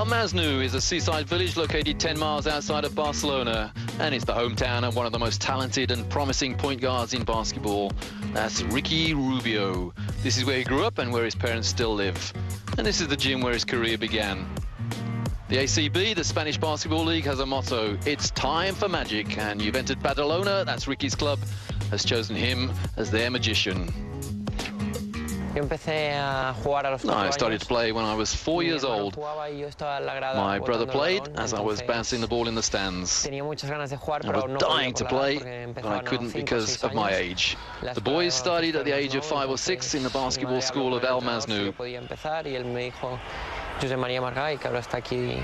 Masnou is a seaside village located 10 miles outside of Barcelona, and it's the hometown of one of the most talented and promising point guards in basketball. That's Ricky Rubio. This is where he grew up and where his parents still live. And this is the gym where his career began. The ACB, the Spanish Basketball League, has a motto: it's time for magic, and Juventud Badalona, that's Ricky's club, has chosen him as their magician. I started to play when I was 4 years old. My brother played as I was bouncing the ball in the stands. I was dying to play, but I couldn't because of my age. The boys started at the age of 5 or 6 in the basketball school of Masnou.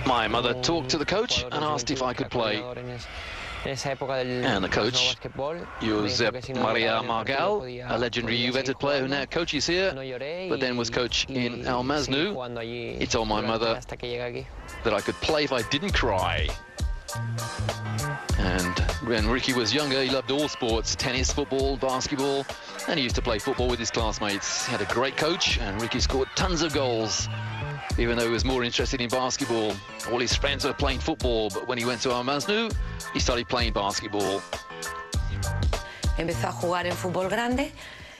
My mother talked to the coach and asked if I could play. And the coach, Josep Maria Margal, a legendary Juventud player who now coaches here, but then was coach in Masnou, he told my mother that I could play if I didn't cry. And when Ricky was younger, he loved all sports: tennis, football, basketball, and he used to play football with his classmates. He had a great coach, and Ricky scored tons of goals. Even though he was more interested in basketball, all his friends were playing football, but when he went to Masnou, he started playing basketball.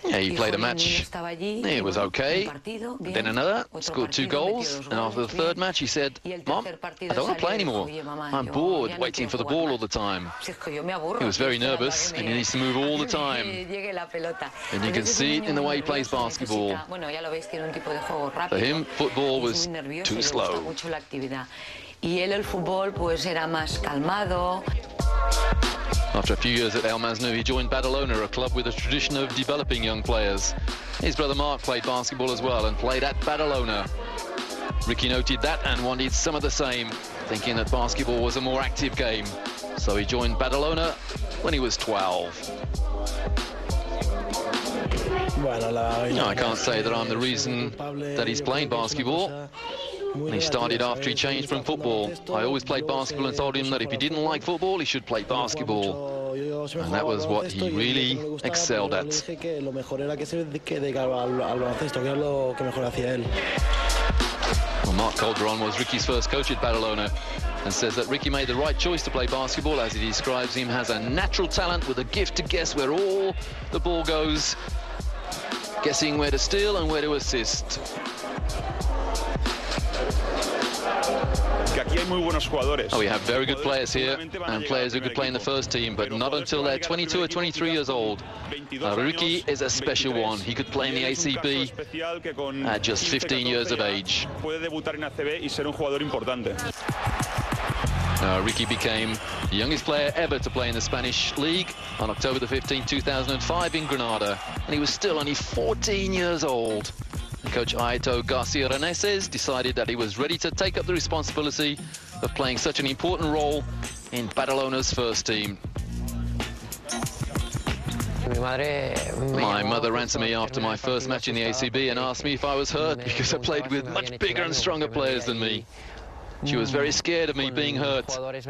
Yeah, he played a match. It was okay. Then another, scored 2 goals, and after the third match he said, "Mom, I don't want to play anymore. I'm bored waiting for the ball all the time." He was very nervous, and he needs to move all the time. And you can see it in the way he plays basketball. For him, football was too slow. After a few years at Masnou, he joined Badalona, a club with a tradition of developing young players. His brother Mark played basketball as well and played at Badalona. Ricky noted that and wanted some of the same, thinking that basketball was a more active game. So he joined Badalona when he was 12. I can't say that I'm the reason that he's playing basketball. He started after he changed from football. I always played basketball and told him that if he didn't like football, he should play basketball. And that was what he really excelled at. Well, Mark Calderon was Ricky's first coach at Barcelona and says that Ricky made the right choice to play basketball. As he describes him, has a natural talent with a gift to guess where all the ball goes, guessing where to steal and where to assist. Oh, we have very good players here, and players who could play in the first team, but not until they're 22 or 23 years old. Ricky is a special one. He could play in the ACB at just 15 years of age. Ricky became the youngest player ever to play in the Spanish League on October the 15th, 2005 in Granada, and he was still only 14 years old. Coach Aito Garcia Reneses decided that he was ready to take up the responsibility of playing such an important role in Badalona's first team. My mother ran to me after my first match in the ACB and asked me if I was hurt because I played with much bigger and stronger players than me. She was very scared of me being hurt. And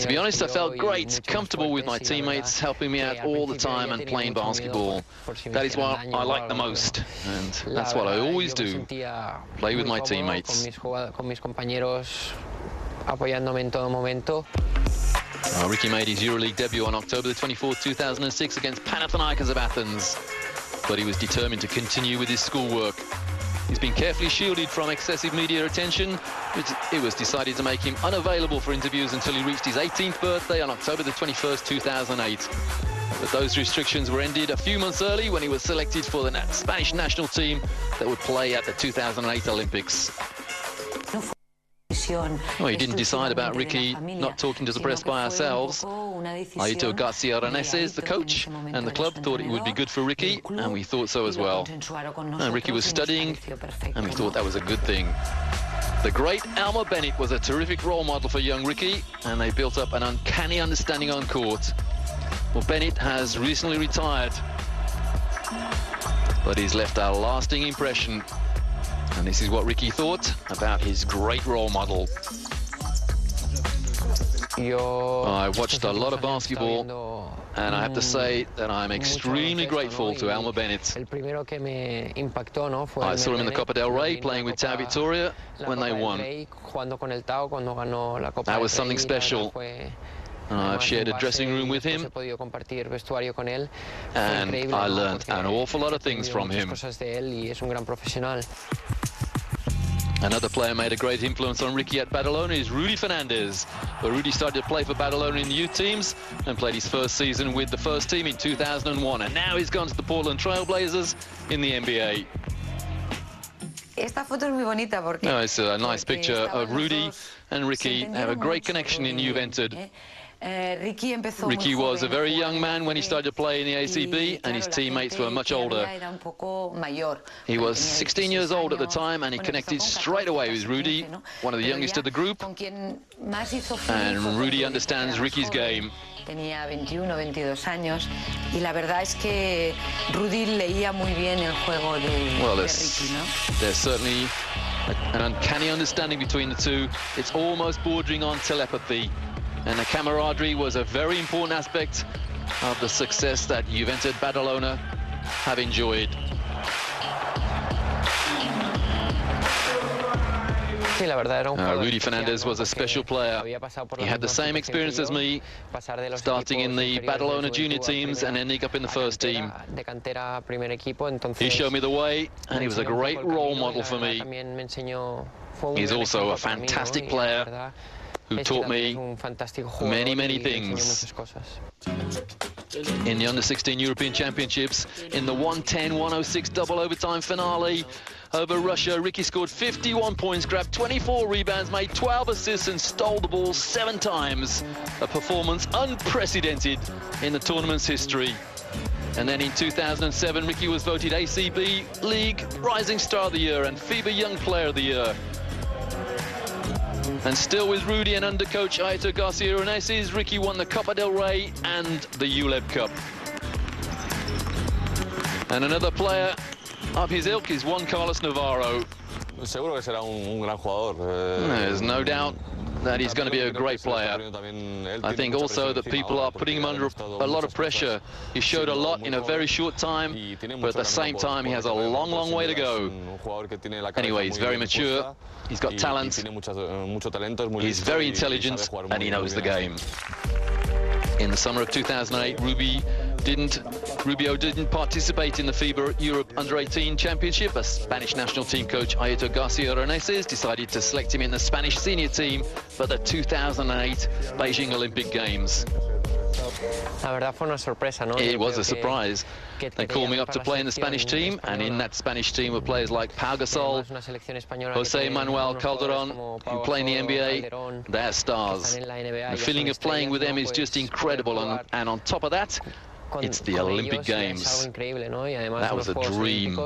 to be honest, I felt great, comfortable with my teammates, helping me out all the time and playing basketball. That is what I like the most, and that's what I always do, play with my teammates. Ricky made his EuroLeague debut on October the 24th, 2006 against Panathinaikos of Athens, but he was determined to continue with his schoolwork. He's been carefully shielded from excessive media attention. It was decided to make him unavailable for interviews until he reached his 18th birthday on October the 21st, 2008. But those restrictions were ended a few months early when he was selected for the Spanish national team that would play at the 2008 Olympics. Well, he didn't decide about Ricky not talking to the press by ourselves. Aito Garcia Reneses, the coach, and the club thought it would be good for Ricky, and we thought so as well. And Ricky was studying, and we thought that was a good thing. The great Elmer Bennett was a terrific role model for young Ricky, and they built up an uncanny understanding on court. Well, Bennett has recently retired, but he's left a lasting impression. And this is what Ricky thought about his great role model. I watched a lot of basketball, And I have to say that I'm extremely grateful to Elmer Bennett. I saw him in the Copa del Rey playing with Tau Victoria when they won. That was something special. I've shared a dressing room with him, and I learned an awful lot of things from him. Another player made a great influence on Ricky at Barcelona is Rudy Fernandez. But Rudy started to play for Barcelona in the youth teams and played his first season with the first team in 2001. And now he's gone to the Portland Trail Blazers in the NBA. Esta foto es muy bonita porque... No, it's a nice picture of Rudy and Ricky. They have a great connection in You've Entered. Ricky was a very young man when he started to play in the ACB, and his teammates were much older. He was 16 years old at the time, and he connected straight away with Rudy, one of the youngest of the group. And Rudy understands Ricky's game. Tenía 21, 22 años y la verdad es que Rudy leía muy bien el juego de Ricky, ¿no? There's certainly an uncanny understanding between the two. It's almost bordering on telepathy. And the camaraderie was a very important aspect of the success that You've Entered Barcelona have enjoyed. Rudy Fernandez was a special player. He had the same experience as me, starting in the Barcelona junior teams and ending up in the first team. He showed me the way, and he was a great role model for me. He's also a fantastic player who taught me many, many things. In the Under-16 European Championships, in the 110-106 double overtime finale over Russia, Ricky scored 51 points, grabbed 24 rebounds, made 12 assists and stole the ball 7 times. A performance unprecedented in the tournament's history. And then in 2007, Ricky was voted ACB League Rising Star of the Year and FIBA Young Player of the Year. And still with Rudy and under coach Aitor Garcia-Reneses, Ricky won the Copa del Rey and the ULEB Cup. And another player of his ilk is Juan Carlos Navarro. There's no doubt that he's going to be a great player. I think also that people are putting him under a lot of pressure. He showed a lot in a very short time, but at the same time he has a long, long way to go. Anyway, he's very mature, he's got talent, he's very intelligent, and he knows the game. In the summer of 2008, Rubio didn't participate in the FIBA Europe Under-18 Championship. A Spanish national team coach, Aitor Garcia-Reneses, decided to select him in the Spanish senior team for the 2008 Beijing Olympic Games. It was a surprise. They called me up to play in the Spanish team, and in that Spanish team were players like Pau Gasol, José Manuel Calderón, who play in the NBA. They're stars. The feeling of playing with them is just incredible, and on top of that, it's the Olympic Games. That was a dream.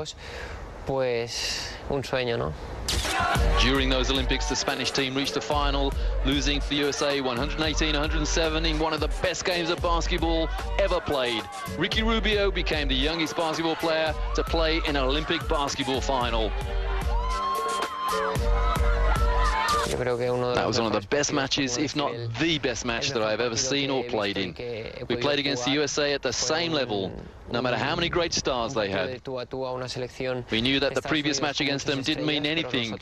During those Olympics, the Spanish team reached the final, losing for the USA 118-107 in one of the best games of basketball ever played. Ricky Rubio became the youngest basketball player to play in an Olympic basketball final. That was one of the best matches, if not the best match that I've ever seen or played in. We played against the USA at the same level, no matter how many great stars they had. We knew that the previous match against them didn't mean anything,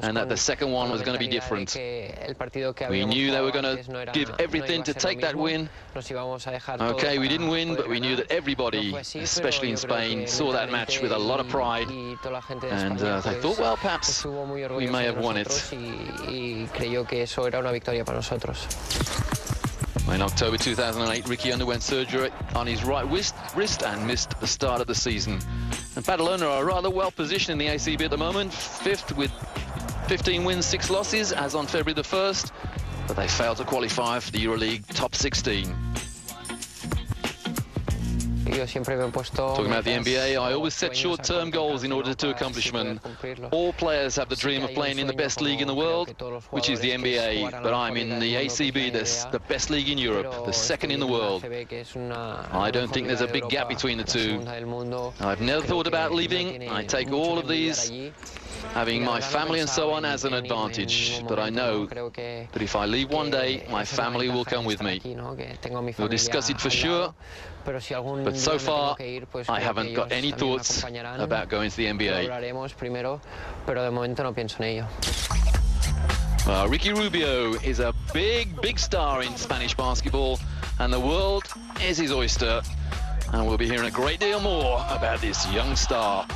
and that the second one was going to be different. We knew they were going to give everything to take that win. Okay, we didn't win, but we knew that everybody, especially in Spain, saw that match with a lot of pride, and they thought, well, perhaps we may have won it. In October 2008, Ricky underwent surgery on his right wrist and missed the start of the season. And Barcelona are rather well positioned in the ACB at the moment, 5th with 15 wins, 6 losses, as on February the 1st, but they failed to qualify for the EuroLeague top 16. Talking about the NBA, I always set short-term goals in order to accomplish them. All players have the dream of playing in the best league in the world, which is the NBA. But I'm in the ACB, the best league in Europe, the second in the world. I don't think there's a big gap between the two. I've never thought about leaving. I take all of these, having my family and so on, as an advantage. But I know that if I leave one day, my family will come with me. We'll discuss it for sure, but so far I haven't got any thoughts about going to the NBA. Ricky Rubio is a big star in Spanish basketball, and the world is his oyster. And we'll be hearing a great deal more about this young star.